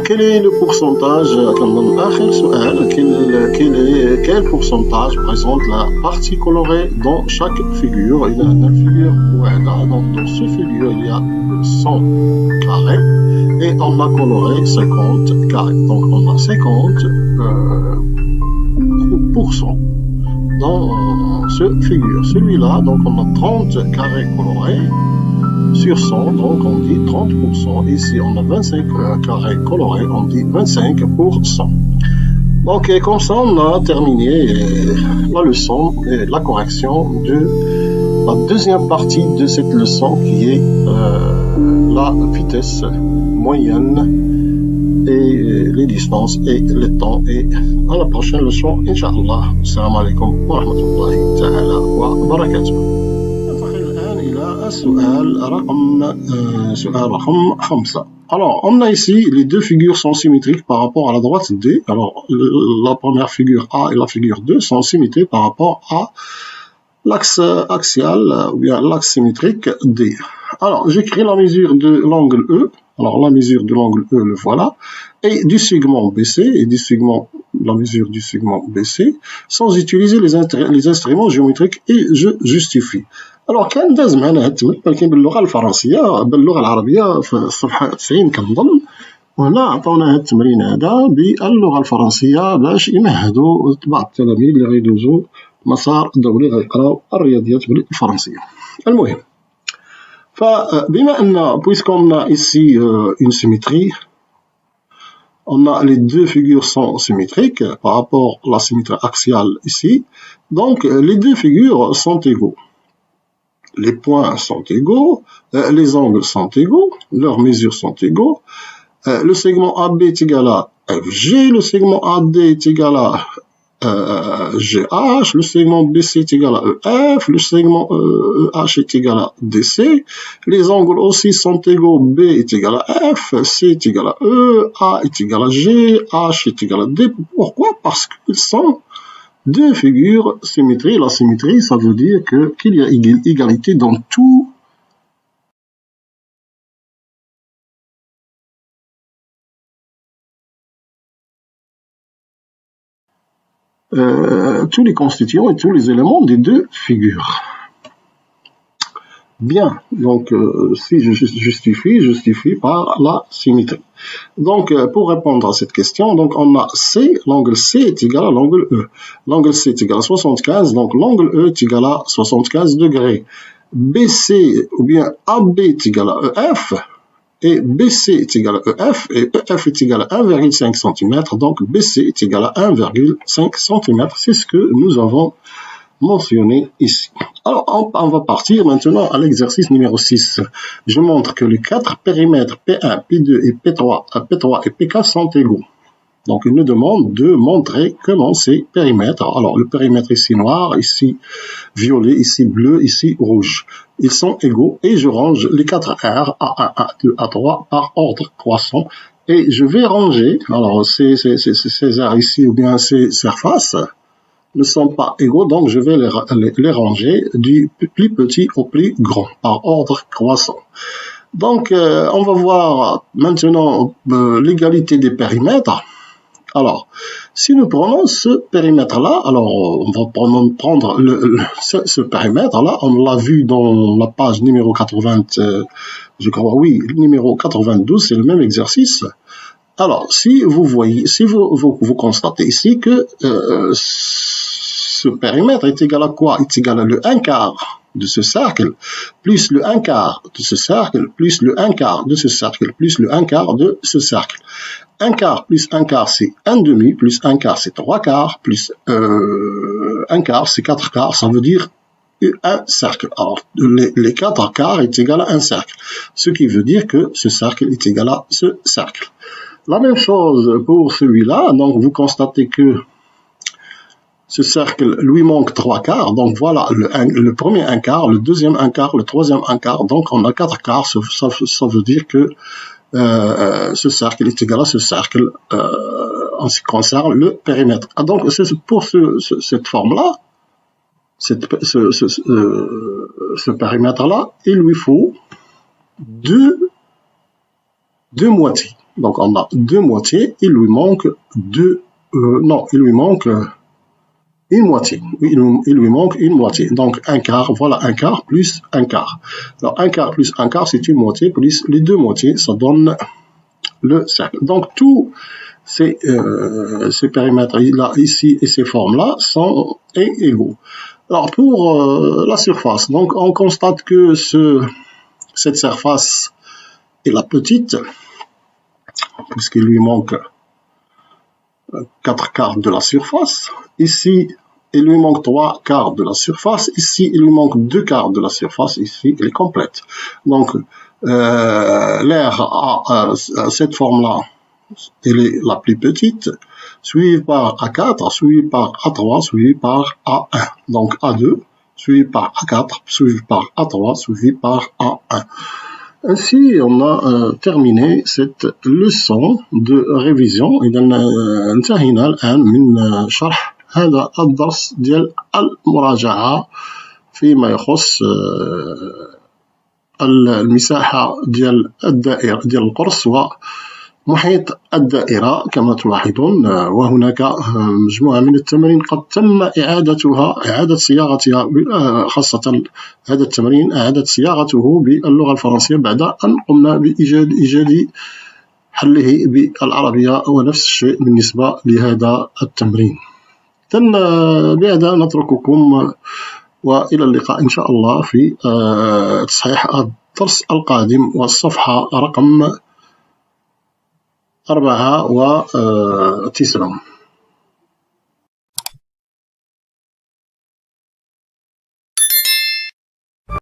quel est le pourcentage, quel pourcentage présente la partie colorée dans chaque figure? Il y a une figure, voilà, donc dans ce figure, il y a 100 carrés et on a coloré 50 carrés. Donc on a 50% dans ce figure. Celui-là, donc on a 30 carrés colorés sur 100, donc on dit 30%. Ici, on a 25 carrés colorés, on dit 25%. Donc, et comme ça, on a terminé la leçon et la correction de la deuxième partie de cette leçon qui est la vitesse moyenne et les distances et les temps. Et à la prochaine leçon, Inch'Allah. Assalamu alaikum wa rahmatullahi ta'ala wa barakatuh. سؤال رقم 5. Alors, on a ici les deux figures sont symétriques par rapport à la droite D. Alors, la première figure A et la figure 2 sont symétriques par rapport à l'axe axial ou bien l'axe symétrique D. Alors, j'écris la mesure de l'angle E. Alors, la mesure de l'angle E, le voilà. Et du segment BC et du segment, la mesure du segment BC, sans utiliser les instruments géométriques, et je justifie. Alors كان داز معنا هاد التمرين ولكن باللغه الفرنسيه باللغه العربيه في الصفحه 90 كنظن، وهنا عطاونا هاد التمرين هذا باللغه الفرنسيه باش يمهدوا بعض التلاميذ اللي غيدوزوا مسار دولي غيقراو الرياضيات بالفرنسيه. المهم، فبما ان puisqu'on a ici une symétrie, on a les deux figures sont symétriques par rapport à la symétrie axiale ici, donc les deux figures sont égaux. Les points sont égaux, les angles sont égaux, leurs mesures sont égaux. Le segment AB est égal à FG, le segment AD est égal à GH, le segment BC est égal à EF, le segment EH est égal à DC. Les angles aussi sont égaux, B est égal à F, C est égal à E, A est égal à G, H est égal à D. Pourquoi? Parce qu'ils sont deux figures symétrie. La symétrie, ça veut dire qu'il y a égalité dans tout. Tous les constituants et tous les éléments des deux figures. Bien, donc si je justifie par la symétrie. Donc, pour répondre à cette question, donc on a C, l'angle C est égal à l'angle E. L'angle C est égal à 75, donc l'angle E est égal à 75 degrés. BC ou bien AB est égal à EF, et BC est égal à EF, et EF est égal à 1,5 cm, donc BC est égal à 1,5 cm. C'est ce que nous avons mentionné ici. Alors, on va partir maintenant à l'exercice numéro 6. Je montre que les quatre périmètres P1, P2 et P3 et P4 sont égaux. Donc, il nous demande de montrer comment ces périmètres, alors le périmètre ici noir, ici violet, ici bleu, ici rouge, ils sont égaux, et je range les 4 R, A1, A2, A3 par ordre croissant, et je vais ranger, alors ces R ici, ou bien ces surfaces, ne sont pas égaux, donc je vais les ranger du plus petit au plus grand, par ordre croissant. Donc, on va voir maintenant l'égalité des périmètres. Alors, si nous prenons ce périmètre-là, alors on va prendre ce périmètre-là, on l'a vu dans la page numéro 80, je crois, oui, numéro 92, c'est le même exercice. Alors, si vous voyez, si vous constatez ici que ce périmètre est égal à quoi? Est égal à le 1 quart de ce cercle, plus le 1 quart de ce cercle, plus le 1 quart de ce cercle, plus le 1 quart de ce cercle. 1 quart plus 1 quart, c'est 1 demi, plus 1 quart, c'est 3 quarts, plus 1 quart, c'est 4 quarts, ça veut dire un cercle. Alors, les 4 quarts est égal à un cercle, ce qui veut dire que ce cercle est égal à ce cercle. La même chose pour celui-là, donc vous constatez que ce cercle lui manque 3 quarts, donc voilà le premier 1 quart, le deuxième 1 quart, le troisième 1 quart, donc on a 4 quarts, ça veut dire que ce cercle est égal à ce cercle en ce qui concerne le périmètre. Ah, donc c'est pour cette forme-là, ce périmètre-là, il lui faut deux moitiés. Donc on a deux moitiés, il lui manque il lui manque une moitié. Il lui manque une moitié. Donc un quart, voilà un quart plus un quart. Alors un quart plus un quart, c'est une moitié, plus les deux moitiés, ça donne le cercle. Donc tous ces périmètres-là, ici, et ces formes-là sont égaux. Alors pour la surface, donc on constate que cette surface est la petite, puisqu'il lui manque 4 quarts de la surface. Ici, il lui manque 3 quarts de la surface. Ici, il lui manque 2 quarts de la surface. Ici, elle est complète. Donc, l'aire a cette forme-là, elle est la plus petite, suivie par A4, suivie par A3, suivie par A1. Donc, A2, suivi par A4, suivi par A3, suivi par A1. Ainsi, on a terminé cette leçon de révision. إذا انتهينا الآن من شرح هذا الدرس ديال المراجعة فيما يخص المساحة ديال الدائرة ديال القرص ومحيط الدائرة كما تلاحظون. وهناك مجموعة من التمارين قد تم إعادة صياغتها، خاصة هذا التمرين إعادة صياغته باللغة الفرنسية بعد أن قمنا بإيجاد حله بالعربية، ونفس الشيء بالنسبة لهذا التمرين. بهذا نترككم وإلى اللقاء إن شاء الله في تصحيح الدرس القادم والصفحة رقم 94.